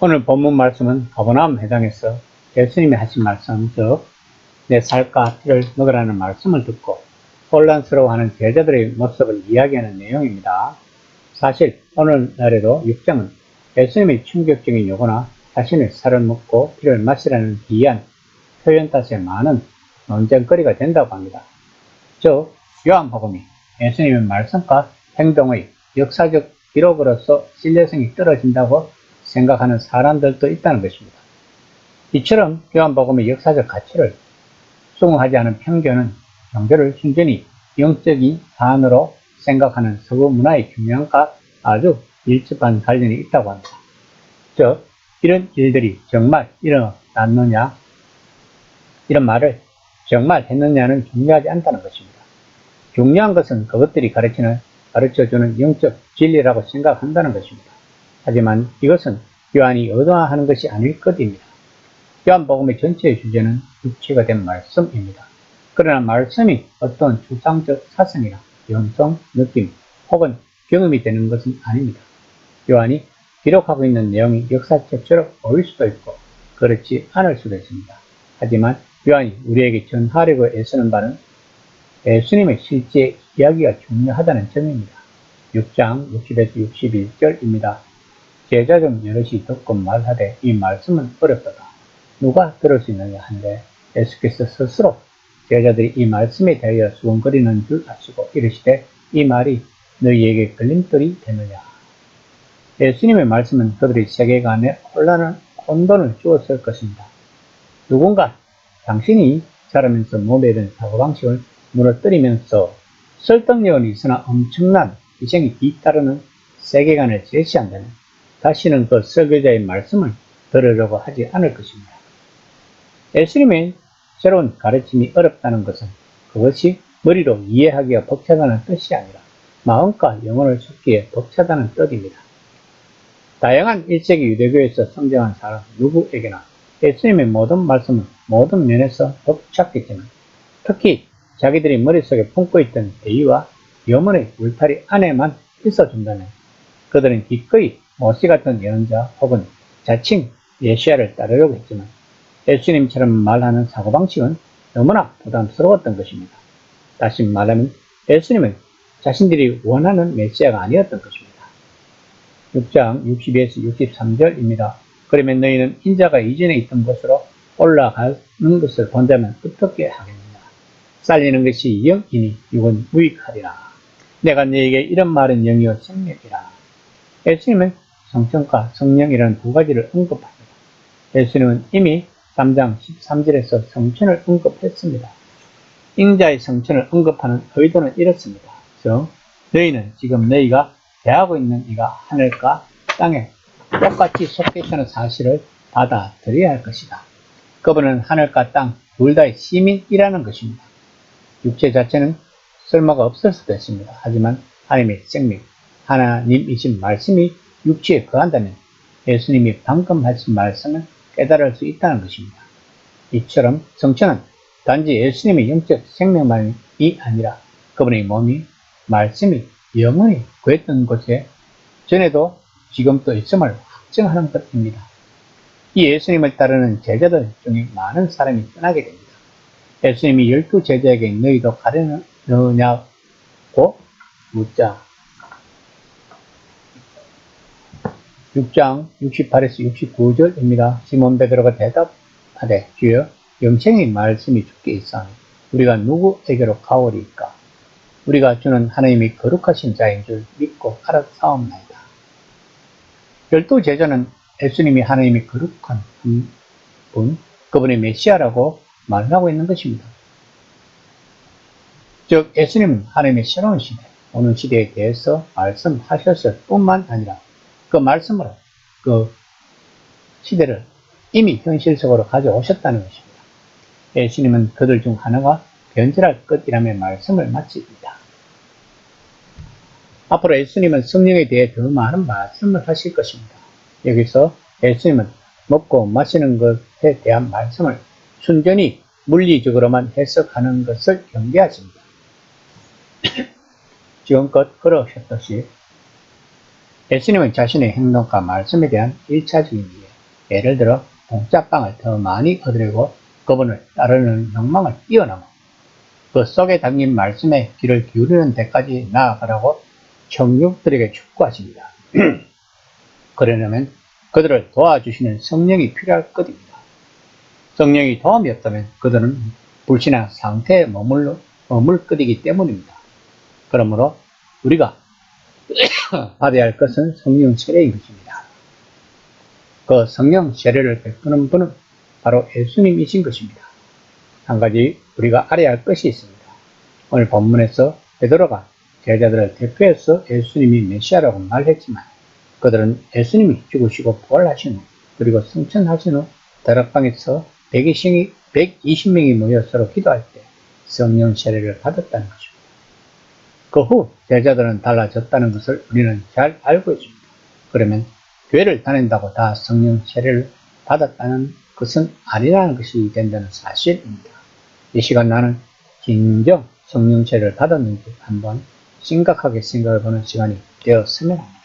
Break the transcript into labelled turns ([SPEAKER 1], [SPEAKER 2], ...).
[SPEAKER 1] 오늘 본문 말씀은 가버나움 회당에서 예수님이 하신 말씀, 즉 내 살과 피를 먹으라는 말씀을 듣고 혼란스러워하는 제자들의 모습을 이야기하는 내용입니다. 사실 오늘날에도 6장은 예수님의 충격적인 요구나 자신의 살을 먹고 피를 마시라는 기이한 표현 탓에 많은 논쟁거리가 된다고 합니다. 즉 요한복음이 예수님의 말씀과 행동의 역사적 기록으로서 신뢰성이 떨어진다고 생각하는 사람들도 있다는 것입니다. 이처럼 요한복음의 역사적 가치를 수긍하지 않은 편견은 종교를 순전히 영적인 사안으로 생각하는 서구 문화의 경향과 아주 밀접한 관련이 있다고 합니다. 즉 이런 일들이 정말 일어났느냐, 이런 말을 정말 했느냐는 중요하지 않다는 것입니다. 중요한 것은 그것들이 가르쳐주는 영적 진리라고 생각한다는 것입니다. 하지만 이것은 요한이 의도하는 것이 아닐 것입니다. 요한복음의 전체의 주제는 육체가 된 말씀입니다. 그러나 말씀이 어떤 추상적 사상이나 영성, 느낌 혹은 경험이 되는 것은 아닙니다. 요한이 기록하고 있는 내용이 역사책처럼 보일 수도 있고 그렇지 않을 수도 있습니다. 하지만 요한이 우리에게 전하려고 애쓰는 바는 예수님의 실제 이야기가 중요하다는 점입니다. 6장 60에서 61절입니다. 제자 중 여럿이 듣고 말하되 이 말씀은 어렵도다. 누가 들을 수 있느냐 한데 예수께서 스스로 제자들이 이 말씀에 대하여 수군거리는 줄 아시고 이르시되 이 말이 너희에게 걸림돌이 되느냐. 예수님의 말씀은 그들의 세계관에 혼돈을 주었을 것입니다. 누군가 당신이 자라면서 몸에 든 사고방식을 무너뜨리면서 설득력은 있으나 엄청난 희생이 뒤따르는 세계관을 제시한다면 다시는 그 설교자의 말씀을 들으려고 하지 않을 것입니다. 예수님의 새로운 가르침이 어렵다는 것은 그것이 머리로 이해하기가 벅차다는 뜻이 아니라 마음과 영혼을 숫기에 벅차다는 뜻입니다. 다양한 1세기 유대교에서 성장한 사람 누구에게나 예수님의 모든 말씀은 모든 면에서 벅찼겠지만 특히 자기들이 머릿속에 품고 있던 대의와 염원의 울타리 안에만 있어준다면 그들은 기꺼이 모세 같은 예언자 혹은 자칭 예시아를 따르려고 했지만 예수님처럼 말하는 사고방식은 너무나 부담스러웠던 것입니다. 다시 말하면 예수님은 자신들이 원하는 메시아가 아니었던 것입니다. 6장 62에서 63절입니다. 그러면 너희는 인자가 이전에 있던 곳으로 올라가는 것을 본다면 어떻게 하겠느냐. 살리는 것이 영이니 육은 무익하리라. 내가 너에게 이런 말은 영이요 생명이라. 예수님은 성천과 성령이라는 두 가지를 언급합니다. 예수님은 이미 3장 13절에서 성천을 언급했습니다. 인자의 성천을 언급하는 의도는 이렇습니다. 즉 너희는 지금 너희가 대하고 있는 이가 하늘과 땅에 똑같이 속해 있다는 사실을 받아들여야 할 것이다. 그분은 하늘과 땅 둘 다의 시민이라는 것입니다. 육체 자체는 쓸모가 없을 수도 있습니다. 하지만 하나님의 생명, 하나님이신 말씀이 육체에 거한다면 예수님이 방금 하신 말씀을 깨달을 수 있다는 것입니다. 이처럼 성천은 단지 예수님의 영적 생명만이 아니라 그분의 몸이 말씀이 영원히 구했던 곳에 전에도 지금도 있음을 확증하는 것입니다. 이 예수님을 따르는 제자들 중에 많은 사람이 떠나게 됩니다. 예수님이 12 제자에게 너희도 가려느냐고 묻자 6장 68에서 69절입니다. 시몬 베드로가 대답하되 주여 영생의 말씀이 주께 있사오니 우리가 누구에게로 가오리이까. 우리가 주는 하나님이 거룩하신 자인 줄 믿고 알았사옵나이다. 12 제자는 예수님이 하나님이 거룩한 분, 그분의 메시아라고 말하고 있는 것입니다. 즉 예수님은 하나님의 새로운 시대, 오는 시대에 대해서 말씀하셨을 뿐만 아니라 그 말씀으로 그 시대를 이미 현실 속으로 가져오셨다는 것입니다. 예수님은 그들 중 하나가 변절할 것이라며 말씀을 마칩니다. 앞으로 예수님은 성령에 대해 더 많은 말씀을 하실 것입니다. 여기서 예수님은 먹고 마시는 것에 대한 말씀을 순전히 물리적으로만 해석하는 것을 경계하십니다. 지금껏 그러셨듯이 예수님은 자신의 행동과 말씀에 대한 1차적인 이해, 예를 들어 공짜빵을 더 많이 얻으려고 그분을 따르는 욕망을 뛰어넘어 그 속에 담긴 말씀에 귀를 기울이는 데까지 나아가라고 청중들에게 촉구하십니다. 그러려면 그들을 도와주시는 성령이 필요할 것입니다. 성령이 도움이 없다면 그들은 불신한 상태에 머물 것이기 때문입니다. 그러므로 우리가 받아야 할 것은 성령 세례인 것입니다. 그 성령 세례를 베푸는 분은 바로 예수님이신 것입니다. 한 가지 우리가 알아야 할 것이 있습니다. 오늘 본문에서 베드로가 제자들을 대표해서 예수님이 메시아라고 말했지만 그들은 예수님이 죽으시고 부활하신 후 그리고 승천하신 후 다락방에서 120명이 모여 서로 기도할 때 성령 세례를 받았다는 것입니다. 그 후 제자들은 달라졌다는 것을 우리는 잘 알고 있습니다. 그러면 교회를 다닌다고 다 성령 세례를 받았다는 것은 아니라는 것이 된다는 사실입니다. 이 시간 나는 진정 성령 세례를 받았는지 한번 심각하게 생각해 보는 시간이 되었으면 합니다.